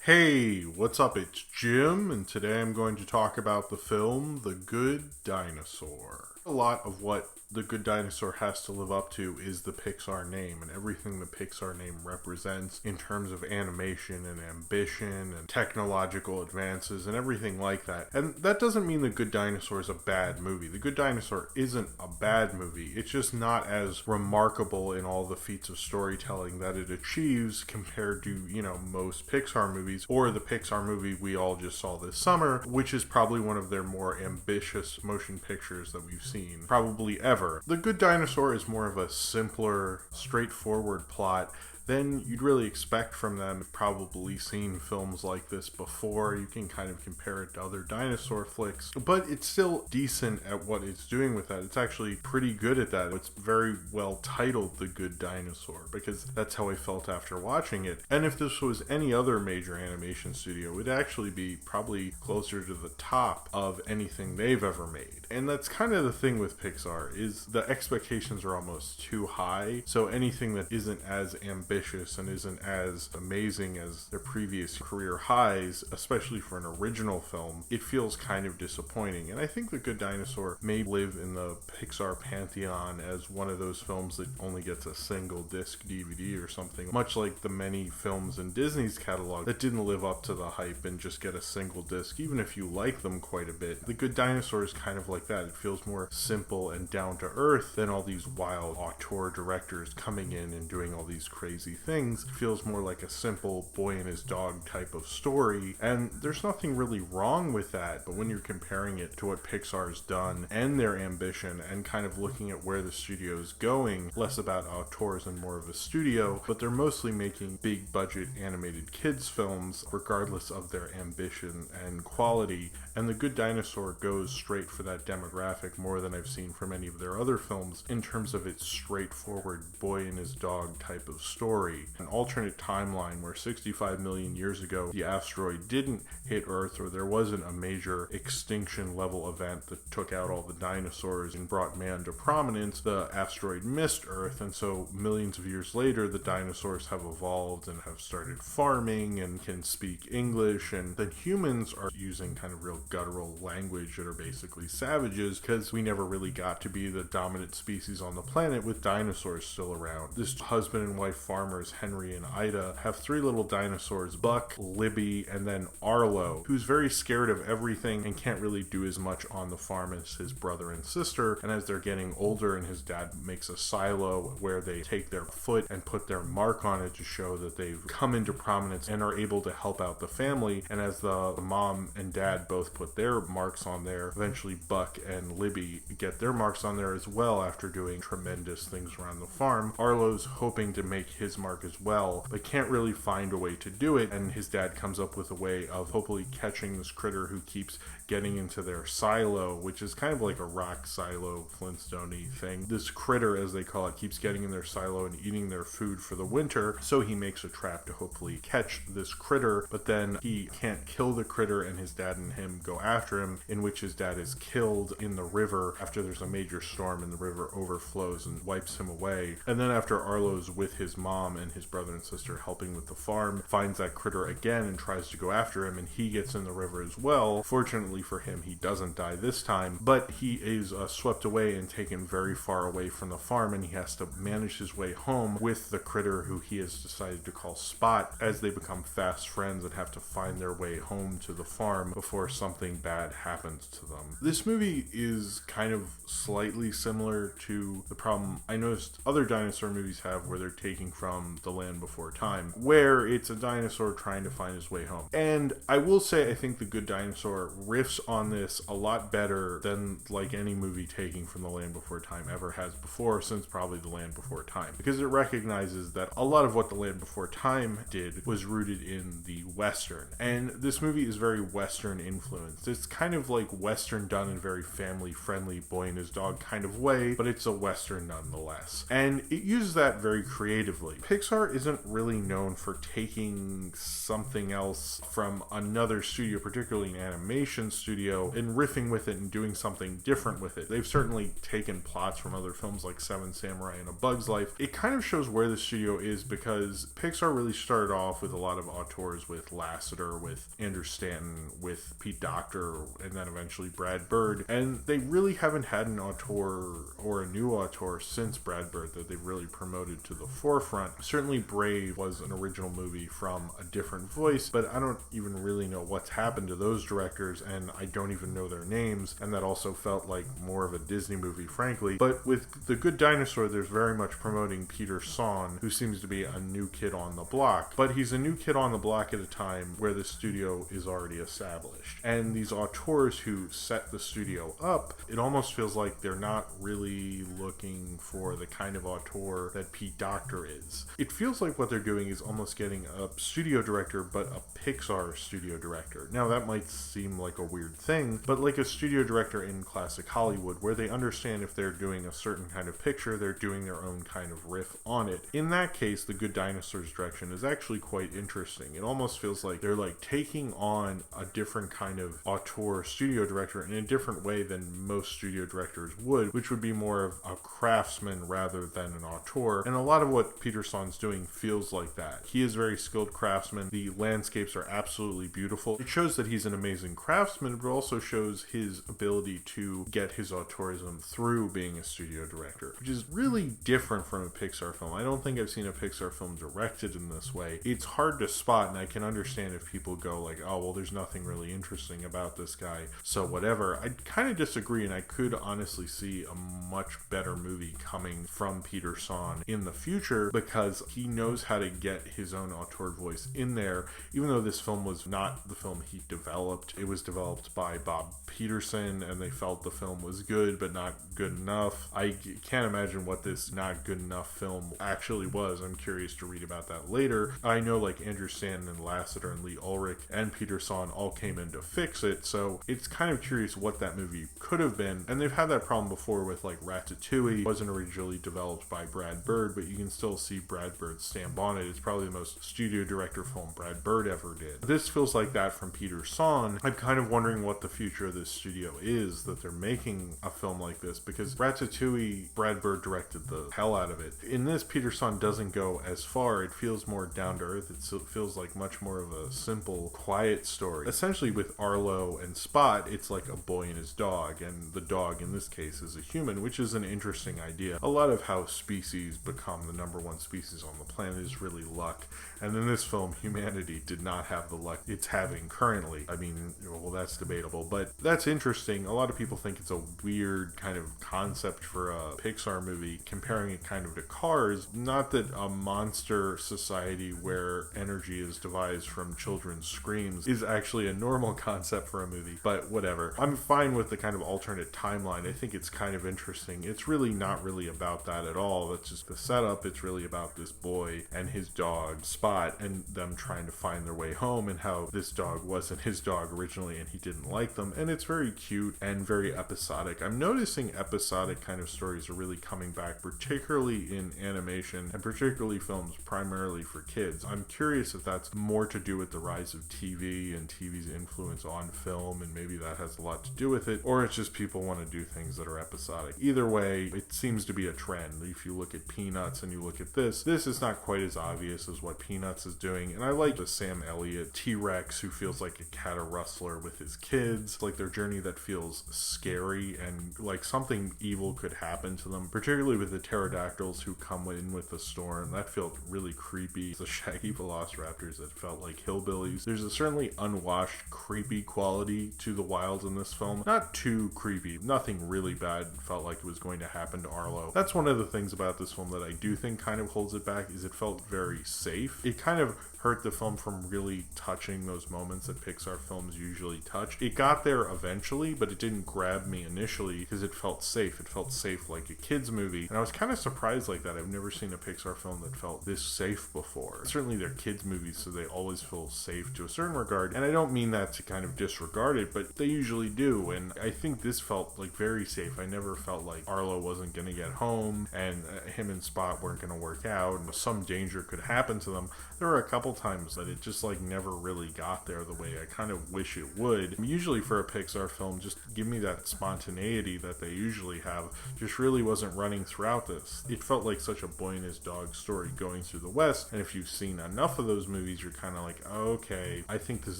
Hey, what's up? It's Jim, and today I'm going to talk about the film The Good Dinosaur. A lot of what The Good Dinosaur has to live up to is the Pixar name and everything the Pixar name represents in terms of animation and ambition and technological advances and everything like that. And that doesn't mean The Good Dinosaur is a bad movie. The Good Dinosaur isn't a bad movie. It's just not as remarkable in all the feats of storytelling that it achieves compared to, most Pixar movies or the Pixar movie we all just saw this summer, which is probably one of their more ambitious motion pictures that we've seen probably ever. The Good Dinosaur is more of a simpler, straightforward plot than you'd really expect from them. You've probably seen films like this before. You can kind of compare it to other dinosaur flicks, but it's still decent at what it's doing with that. It's actually pretty good at that. It's very well titled The Good Dinosaur because that's how I felt after watching it. And if this was any other major animation studio, it would actually be probably closer to the top of anything they've ever made. And that's kind of the thing with Pixar, is the expectations are almost too high. So anything that isn't as ambitious and isn't as amazing as their previous career highs, especially for an original film, it feels kind of disappointing. And I think The Good Dinosaur may live in the Pixar pantheon as one of those films that only gets a single disc DVD or something, much like the many films in Disney's catalog that didn't live up to the hype and just get a single disc, even if you like them quite a bit. The Good Dinosaur is kind of like that. It feels more simple and down to earth than all these wild auteur directors coming in and doing all these crazy things. It feels more like a simple boy and his dog type of story, and there's nothing really wrong with that. But when you're comparing it to what Pixar's done and their ambition and kind of looking at where the studio is going, less about auteurs and more of a studio, but they're mostly making big budget animated kids films regardless of their ambition and quality. And The Good Dinosaur goes straight for that demographic more than I've seen from any of their other films in terms of its straightforward boy and his dog type of story. An alternate timeline where 65 million years ago the asteroid didn't hit Earth, or there wasn't a major extinction level event that took out all the dinosaurs and brought man to prominence. The asteroid missed Earth, and so millions of years later the dinosaurs have evolved and have started farming and can speak English, and then humans are using kind of real guttural language that are basically savages because we never really got to be the dominant species on the planet with dinosaurs still around. This husband and wife farmers, Henry and Ida, have three little dinosaurs, Buck, Libby, and then Arlo, who's very scared of everything and can't really do as much on the farm as his brother and sister. And as they're getting older and his dad makes a silo where they take their foot and put their mark on it to show that they've come into prominence and are able to help out the family. And as the mom and dad both put their marks on there, eventually Buck and Libby get their marks on there as well after doing tremendous things around the farm. Arlo's hoping to make his mark as well, but can't really find a way to do it, and his dad comes up with a way of hopefully catching this critter who keeps getting into their silo, which is kind of like a rock silo Flintstone-y thing. This critter, as they call it, keeps getting in their silo and eating their food for the winter, so he makes a trap to hopefully catch this critter, but then he can't kill the critter, and his dad and him go after him, in which his dad is killed in the river after there's a major storm and the river overflows and wipes him away. And then after Arlo's with his mom and his brother and sister helping with the farm, finds that critter again and tries to go after him, and he gets in the river as well. Fortunately for him, he doesn't die this time, but he is swept away and taken very far away from the farm, and he has to manage his way home with the critter who he has decided to call Spot, as they become fast friends and have to find their way home to the farm before something bad happens to them. This movie is kind of slightly similar to the problem I noticed other dinosaur movies have, where they're taking from The Land Before Time, where it's a dinosaur trying to find his way home. And I will say, I think The Good Dinosaur riffs on this a lot better than like any movie taking from The Land Before Time ever has before, since probably The Land Before Time, because it recognizes that a lot of what The Land Before Time did was rooted in the Western, and this movie is very Western influenced. It's kind of like Western done in a very family friendly boy and his dog kind of way, but it's a Western nonetheless, and it uses that very creatively. really. Pixar isn't really known for taking something else from another studio, particularly an animation studio, and riffing with it and doing something different with it. They've certainly taken plots from other films like Seven Samurai and A Bug's Life. It kind of shows where the studio is, because Pixar really started off with a lot of auteurs, with Lasseter, with Andrew Stanton, with Pete Docter, and then eventually Brad Bird, and they really haven't had an auteur or a new auteur since Brad Bird that they've really promoted to the forefront. Certainly Brave was an original movie from a different voice, but I don't even really know what's happened to those directors, and I don't even know their names, and that also felt like more of a Disney movie, frankly. But with The Good Dinosaur, there's very much promoting Peter Sohn, who seems to be a new kid on the block, but he's a new kid on the block at a time where the studio is already established. And these auteurs who set the studio up, it almost feels like they're not really looking for the kind of auteur that Pete Docter is. It feels like what they're doing is almost getting a studio director, but a Pixar studio director. Now that might seem like a weird thing, but like a studio director in classic Hollywood, where they understand if they're doing a certain kind of picture, they're doing their own kind of riff on it. In that case, The Good Dinosaur's direction is actually quite interesting. It almost feels like they're like taking on a different kind of auteur studio director in a different way than most studio directors would, which would be more of a craftsman rather than an auteur. And a lot of what Peter Sohn's doing feels like that. He is a very skilled craftsman. The landscapes are absolutely beautiful. It shows that he's an amazing craftsman, but also shows his ability to get his auteurism through being a studio director, which is really different from a Pixar film. I don't think I've seen a Pixar film directed in this way. It's hard to spot, and I can understand if people go like, oh, well, there's nothing really interesting about this guy, so whatever. I kind of disagree, and I could honestly see a much better movie coming from Peter Sohn in the future, because he knows how to get his own auteur voice in there. Even though this film was not the film he developed, it was developed by Bob Peterson, and they felt the film was good but not good enough. I can't imagine what this not good enough film actually was. I'm curious to read about that later. I know like Andrew Stanton and Lasseter and Lee Ulrich and Peter Sohn all came in to fix it, so it's kind of curious what that movie could have been. And they've had that problem before with like Ratatouille. It wasn't originally developed by Brad Bird, but you can still see Brad Bird's stamp on it. It's probably the most studio director film Brad Bird ever did. This feels like that from Peter Sohn. I'm kind of wondering what the future of this studio is, that they're making a film like this, because Ratatouille, Brad Bird directed the hell out of it. In this, Peter Sohn doesn't go as far. It feels more down to earth. It feels like much more of a simple, quiet story. Essentially with Arlo and Spot, it's like a boy and his dog, and the dog in this case is a human, which is an interesting idea. A lot of how species become the number one species on the planet is really luck, and in this film, humanity did not have the luck it's having currently. I mean, well, that's debatable, but that's interesting. A lot of people think it's a weird kind of concept for a Pixar movie, comparing it kind of to Cars. Not that a monster society where energy is devised from children's screams is actually a normal concept for a movie, but whatever. I'm fine with the kind of alternate timeline. I think it's kind of interesting. It's really not really about that at all. That's just the setup. It's really about this boy and his dog, Spot, and them trying to find their way home, and how this dog wasn't his dog originally and he didn't like them. And it's very cute and very episodic. I'm noticing episodic kind of stories are really coming back, particularly in animation and particularly films primarily for kids. I'm curious if that's more to do with the rise of TV and TV's influence on film, and maybe that has a lot to do with it, or it's just people want to do things that are episodic. Either way, it seems to be a trend. If you look at Peanuts and you look at this is not quite as obvious as what Peanuts is doing, and I like the Sam Elliott T-Rex who feels like a catarustler with his kids, like their journey that feels scary and like something evil could happen to them, particularly with the pterodactyls who come in with the storm. That felt really creepy. The shaggy velociraptors that felt like hillbillies. There's a certainly unwashed, creepy quality to the wild in this film. Not too creepy. Nothing really bad felt like it was going to happen to Arlo. That's one of the things about this film that I do think kind of holds it back, is it felt very safe. It kind of hurt the film from really touching those moments that Pixar films usually touch. It got there eventually, but it didn't grab me initially because it felt safe. It felt safe like a kid's movie, and I was kind of surprised like that. I've never seen a Pixar film that felt this safe before. Certainly they're kids movies, so they always feel safe to a certain regard, and I don't mean that to kind of disregard it, but they usually do, and I think this felt like very safe. I never felt like Arlo wasn't going to get home, and him and Spot weren't going to work work out and some danger could happen to them. There were a couple times that it just like never really got there the way I kind of wish it would. Usually for a Pixar film, just give me that spontaneity that they usually have. Just really wasn't running throughout this. It felt like such a boy and his dog story going through the West, and if you've seen enough of those movies, you're kind of like, okay, I think this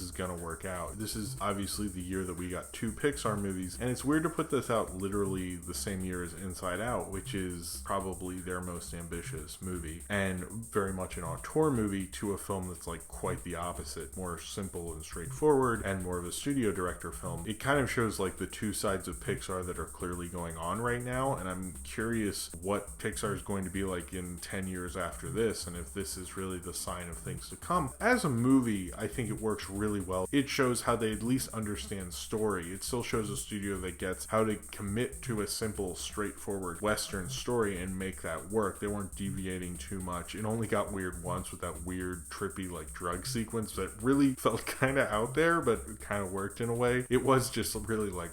is gonna work out. This is obviously the year that we got 2 Pixar movies, and it's weird to put this out literally the same year as Inside Out, which is probably their most ambitious movie, and very much an auteur movie, to a film that's like quite the opposite, more simple and straightforward and more of a studio director film. It kind of shows like the two sides of Pixar that are clearly going on right now, and I'm curious what Pixar is going to be like in 10 years after this, and if this is really the sign of things to come. As a movie, I think it works really well. It shows how they at least understand story. It still shows a studio that gets how to commit to a simple, straightforward Western story and make that work. They weren't deviating too much. It only got weird once with that weird, trippy, like drug sequence that really felt kind of out there, but it kind of worked in a way. It was just really like,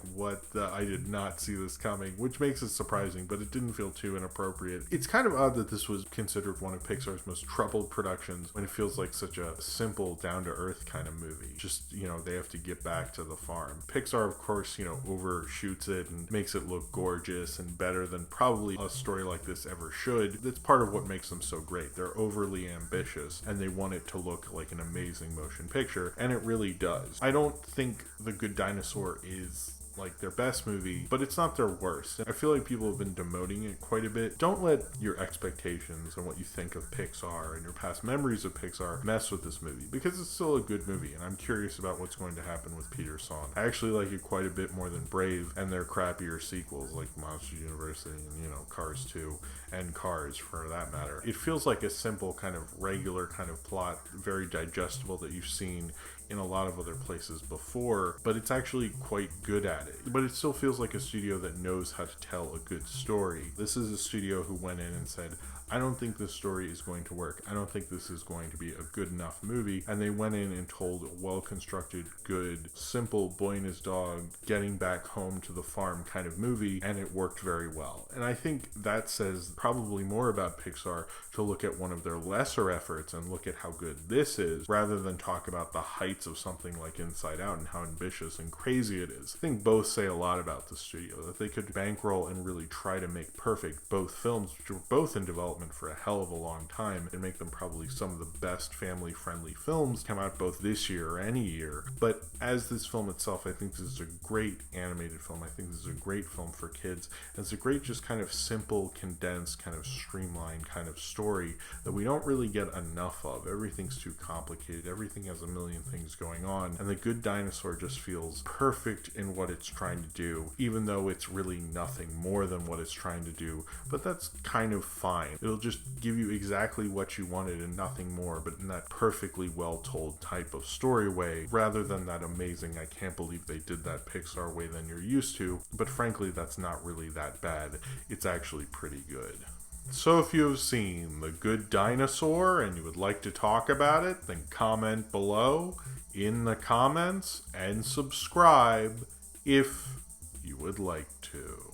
I did not see this coming, which makes it surprising, but it didn't feel too inappropriate. It's kind of odd that this was considered one of Pixar's most troubled productions when it feels like such a simple, down-to-earth kind of movie. Just, they have to get back to the farm. Pixar, of course, overshoots it and makes it look gorgeous and better than probably a story like this ever should. That's part of what makes them so great. They're overly ambitious, and they want it to look like an amazing motion picture, and it really does. I don't think The Good Dinosaur is like their best movie, but it's not their worst. I feel like people have been demoting it quite a bit. Don't let your expectations and what you think of Pixar and your past memories of Pixar mess with this movie, because it's still a good movie, and I'm curious about what's going to happen with Peter's song. I actually like it quite a bit more than Brave and their crappier sequels like Monsters University and Cars 2 and Cars for that matter. It feels like a simple kind of regular kind of plot, very digestible, that you've seen in a lot of other places before, but it's actually quite good at it. But it still feels like a studio that knows how to tell a good story. This is a studio who went in and said, I don't think this story is going to work. I don't think this is going to be a good enough movie. And they went in and told a well-constructed, good, simple boy and his dog getting back home to the farm kind of movie, and it worked very well. And I think that says probably more about Pixar to look at one of their lesser efforts and look at how good this is, rather than talk about the heights of something like Inside Out and how ambitious and crazy it is. I think both say a lot about the studio, that they could bankroll and really try to make perfect both films, which were both in development for a hell of a long time, and make them probably some of the best family-friendly films come out both this year or any year. But as this film itself, I think this is a great animated film. I think this is a great film for kids. And it's a great, just kind of simple, condensed, kind of streamlined kind of story that we don't really get enough of. Everything's too complicated. Everything has a million things going on. And The Good Dinosaur just feels perfect in what it's trying to do, even though it's really nothing more than what it's trying to do. But that's kind of fine. It'll just give you exactly what you wanted and nothing more, but in that perfectly well-told type of story way, rather than that amazing, I can't believe they did that Pixar way than you're used to. But frankly, that's not really that bad. It's actually pretty good. So if you have seen The Good Dinosaur and you would like to talk about it, then comment below in the comments and subscribe if you would like to.